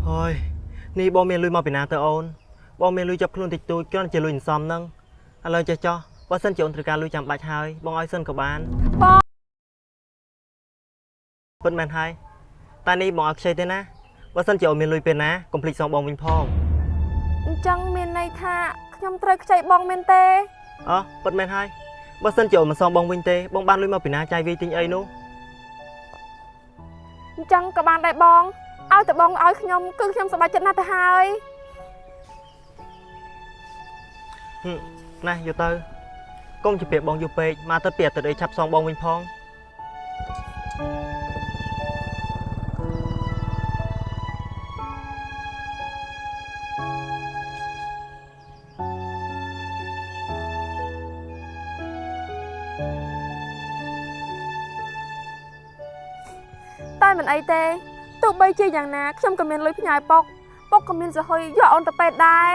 Thôi, ní bố mẹ lui mau bị nào tớ ôn. Bố mẹ lui chụp luôn tịch tôi, cho nên chỉ lui xóm nâng. Anh lời cho, bố sân chỉ ôn thử ca lui chạm bạch hơi, bông oi sân của bạn. Bất mẹn hai. Ta ní bông oi chơi tên á. Bố sân chỉ ôn mẹ lui bên á, complete xong bông vinh phong. Chẳng miền này thà, nhom trời chạy bong miền tê. Bất mẹn hai. Bố sân chỉ ôn mà xong bông vinh tê, bông ban lui mau bị nào chai vi tinh ấy nú. Chẳng các bạn đại bong, ao tự bong oi nhom cứ nhom sập chân nát hai. Này, vô tơ. Công chỉ việc bông vô pê, mà tớ tiệt từ đây chắp xong bông vinh phong. Tai mình ấy tê, tụi bay chơiอย่างណាខ្ញុំក៏មានលុយផ្ញើប៉ុកប៉ុកក៏មានសហុយយកអូនទៅពេទ្យដែរ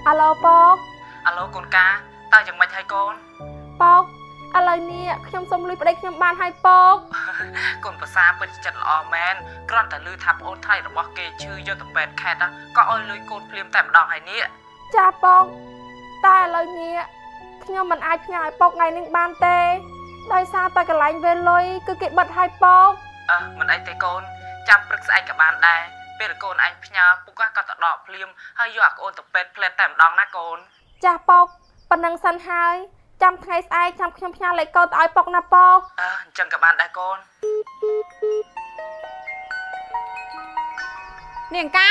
អាឡូប៉ុក អាឡូកូនកាតើយ៉ាងម៉េចហើយកូន ប៉ុកឥឡូវនេះខ្ញុំសុំលុយប្តីខ្ញុំបានហើយប៉ុក កូនប្រសាពិតចិត្តល្អមែនគ្រាន់តែលឺថាប្អូនថ្លៃរបស់គេឈឺយកទៅពេទ្យខេត្តក៏អោយលុយកូនភ្លាមតែម្ដងហើយនេះ ចាប៉ុកតែឥឡូវនេះខ្ញុំមិនអាចផ្ញើឲ្យប៉ុកថ្ងៃនេះបានទេដោយសារតែកន្លែងវេលុយគឺគេបិទឲ្យប៉ុក មិនអីទេកូនចាំព្រឹកស្អែកក៏បានដែរពេលកូនឯងផ្ញើពុកក៏ទៅដកភ្លាមហើយយកអាកូនទៅពេទ្យផ្លែតែម្ដងណាកូន ចាស់ប៉ុកប៉ុណ្ណឹងសិនហើយចាំថ្ងៃស្អែកចាំខ្ញុំផ្ញើលេខកូនទៅឲ្យប៉ុកណាប៉ុក អញ្ចឹងក៏បានដែរកូន នាងកា